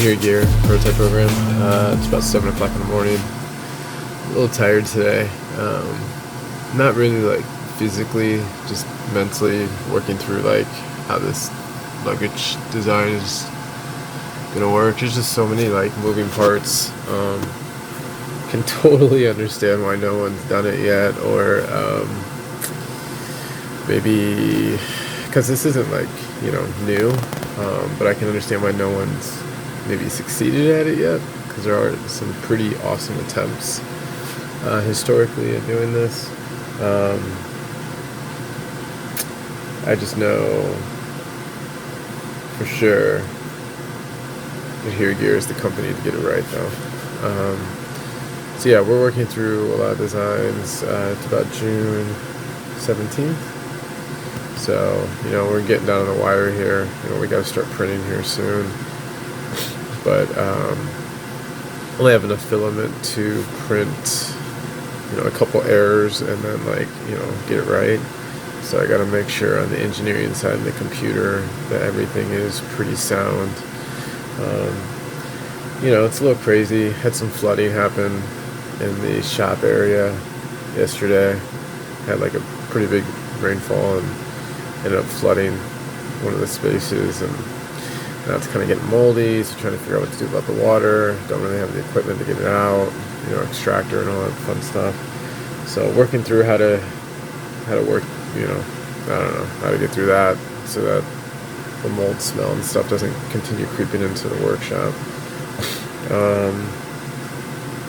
ADHERE prototype program. It's about 7 o'clock in the morning. A little tired today. Not really like physically, just mentally working through like how this luggage design is gonna work. There's just so many like moving parts. Can totally understand why no one's done it yet, or maybe because this isn't like new, but I can understand why no one's maybe succeeded at it yet, because there are some pretty awesome attempts historically at doing this. I just know for sure that ADHERE is the company to get it right though. So yeah, we're working through a lot of designs. It's about June 17th. So, we're getting down to the wire here. We got to start printing here soon. But only have enough filament to print, a couple errors and then get it right. So I got to make sure on the engineering side of the computer that everything is pretty sound. It's a little crazy. Had some flooding happen in the shop area yesterday. Had like a pretty big rainfall and ended up flooding one of the spaces, and now it's kind of getting moldy, so trying to figure out what to do about the water. Don't really have the equipment to get it out, extractor and all that fun stuff. So working through how to work, I don't know, how to get through that so that the mold smell and stuff doesn't continue creeping into the workshop.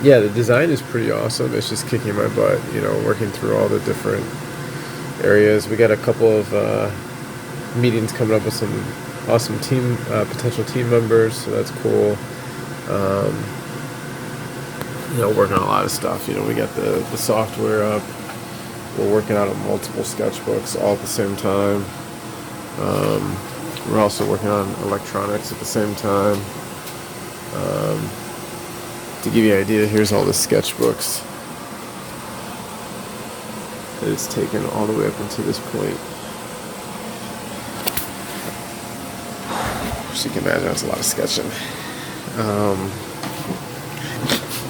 Yeah, the design is pretty awesome. It's just kicking my butt, working through all the different areas. We got a couple of meetings coming up with some awesome potential team members, so that's cool. Working on a lot of stuff. We got the software up. We're working out on multiple sketchbooks all at the same time. We're also working on electronics at the same time. To give you an idea, here's all the sketchbooks that it's taken all the way up until this point. So you can imagine that's a lot of sketching.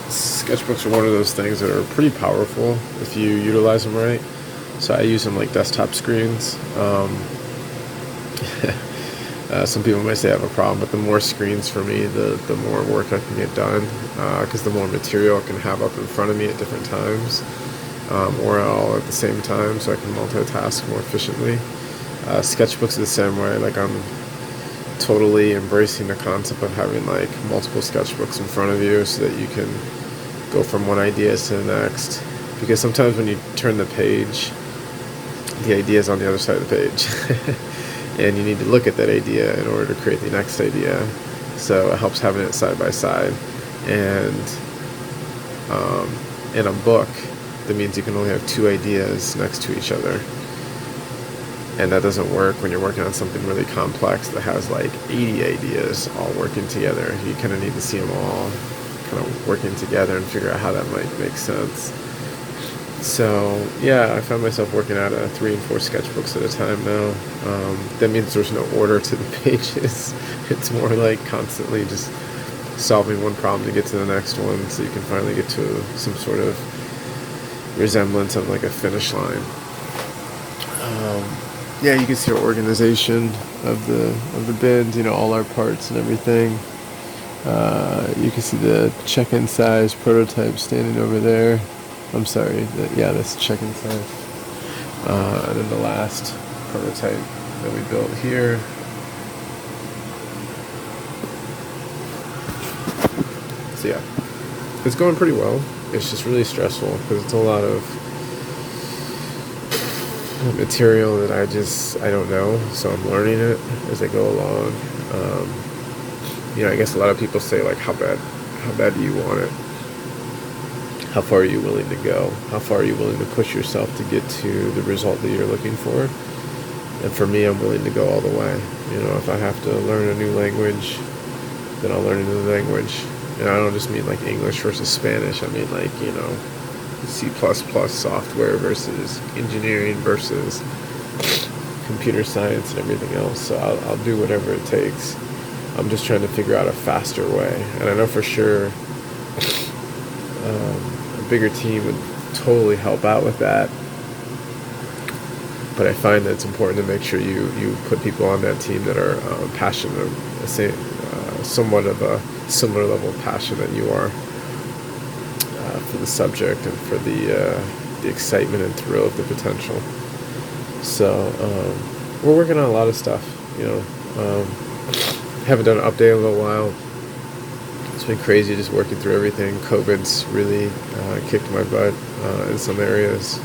Sketchbooks are one of those things that are pretty powerful if you utilize them right. So I use them like desktop screens. Some people might say I have a problem, but the more screens for me, the more work I can get done, because the more material I can have up in front of me at different times, or all at the same time, so I can multitask more efficiently. Sketchbooks are the same way. Like, I'm totally embracing the concept of having like multiple sketchbooks in front of you so that you can go from one idea to the next, because sometimes when you turn the page, the idea is on the other side of the page. And you need to look at that idea in order to create the next idea. So it helps having it side by side. And in a book, that means you can only have two ideas next to each other. And that doesn't work when you're working on something really complex that has like 80 ideas all working together. You kind of need to see them all kind of working together and figure out how that might make sense. So yeah, I found myself working out 3 and 4 sketchbooks at a time now. That means there's no order to the pages. It's more like constantly just solving one problem to get to the next one, so you can finally get to some sort of resemblance of like a finish line. Yeah, you can see our organization of the bins, all our parts and everything. You can see the check-in size prototype standing over there. I'm sorry, that's check-in size. And then the last prototype that we built here. So yeah, it's going pretty well. It's just really stressful because it's a lot of material that I don't know, so I'm learning it as I go along. I guess a lot of people say like, how bad do you want it? How far are you willing to go? How far are you willing to push yourself to get to the result that you're looking for? And for me, I'm willing to go all the way. If I have to learn a new language, then I'll learn a new language. And I don't just mean like English versus Spanish. I mean like, C++ software versus engineering versus computer science and everything else. So I'll do whatever it takes. I'm just trying to figure out a faster way. And I know for sure a bigger team would totally help out with that. But I find that it's important to make sure you put people on that team that are passionate, somewhat of a similar level of passion that you are for the subject and for the excitement and thrill of the potential. So we're working on a lot of stuff. Haven't done an update in a little while. It's been crazy just working through everything. COVID's really kicked my butt in some areas.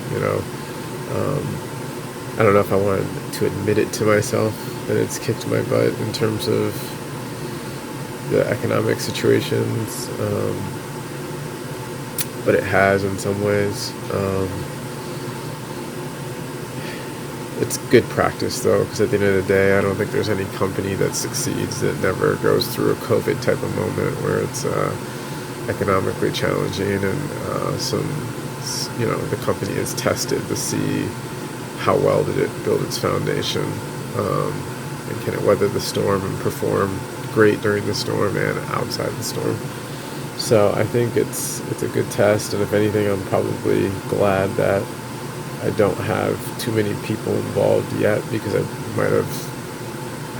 I don't know if I wanted to admit it to myself that it's kicked my butt in terms of the economic situations, but it has in some ways. It's good practice though, because at the end of the day, I don't think there's any company that succeeds that never goes through a COVID type of moment where it's economically challenging and the company is tested to see how well did it build its foundation, and can it weather the storm and perform great during the storm and outside the storm. So I think it's a good test, and if anything, I'm probably glad that I don't have too many people involved yet, because I might have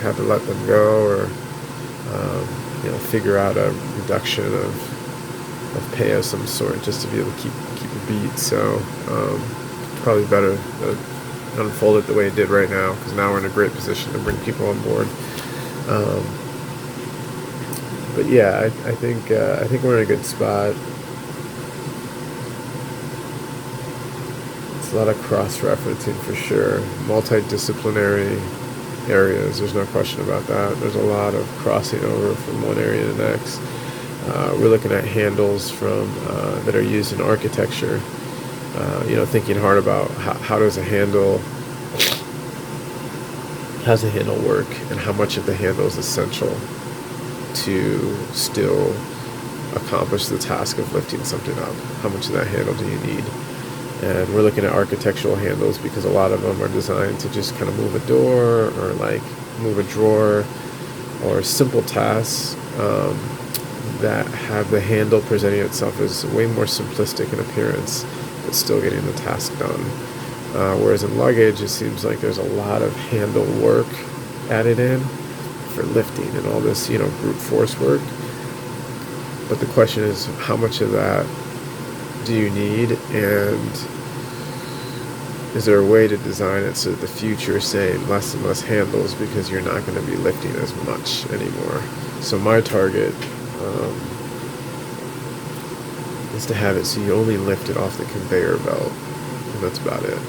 had to let them go or figure out a reduction of pay of some sort just to be able to keep a beat. So probably better that unfold it the way it did right now, because now we're in a great position to bring people on board. But yeah, I think we're in a good spot. It's a lot of cross-referencing for sure. Multidisciplinary areas, there's no question about that. There's a lot of crossing over from one area to the next. We're looking at handles from that are used in architecture. Thinking hard about how does a handle work, and how much of the handle is essential to still accomplish the task of lifting something up. How much of that handle do you need? And we're looking at architectural handles because a lot of them are designed to just kind of move a door or like move a drawer, or simple tasks that have the handle presenting itself as way more simplistic in appearance, but still getting the task done. Whereas in luggage, it seems like there's a lot of handle work added in for lifting and all this, brute force work. But the question is, how much of that do you need, and is there a way to design it so that the future is saying less and less handles because you're not going to be lifting as much anymore? So my target is to have it so you only lift it off the conveyor belt, and that's about it.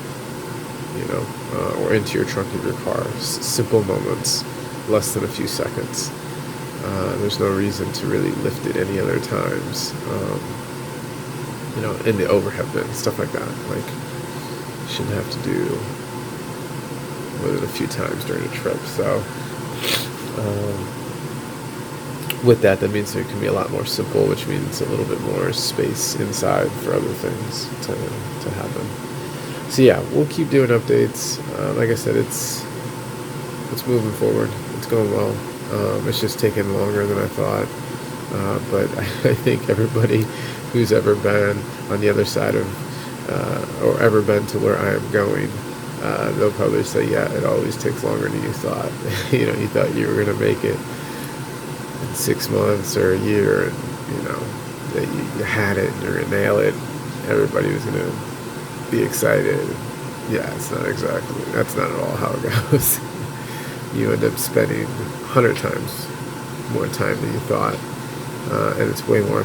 Or into your trunk of your car. Simple moments, less than a few seconds. There's no reason to really lift it any other times. In the overhead bin, stuff like that. Like, shouldn't have to do more than a few times during a trip. So, with that means it can be a lot more simple, which means a little bit more space inside for other things to happen. So yeah, we'll keep doing updates. Like I said, it's moving forward. It's going well. It's just taking longer than I thought. But I think everybody who's ever been on the other side of, or ever been to where I am going, they'll probably say, yeah, it always takes longer than you thought. You thought you were going to make it in 6 months or a year, and that you had it and you're going to nail it. Everybody was going to be excited. Yeah, that's not at all how it goes. You end up spending 100 times more time than you thought, and it's way more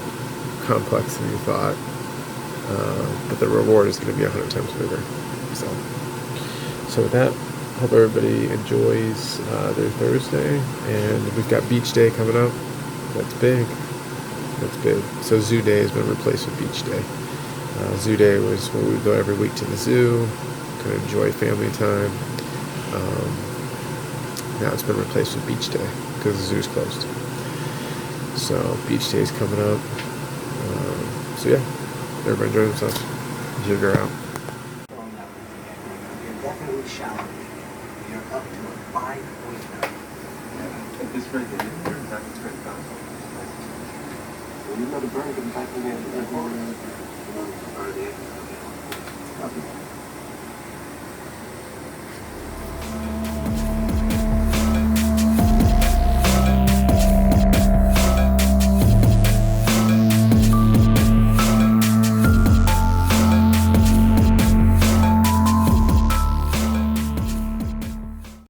complex than you thought, but the reward is going to be 100 times bigger. So with that, hope everybody enjoys their Thursday, and we've got beach day coming up. That's big. So zoo day has been replaced with beach day. Zoo day was where we would go every week to the zoo, kind of enjoy family time. Now it's been replaced with beach day because the zoo's closed. So beach day is coming up. So yeah, everybody enjoy themselves. Jigger out. You're definitely showering. You're up to a 5.9. It's right there. It's right down. You know the bird can back in there.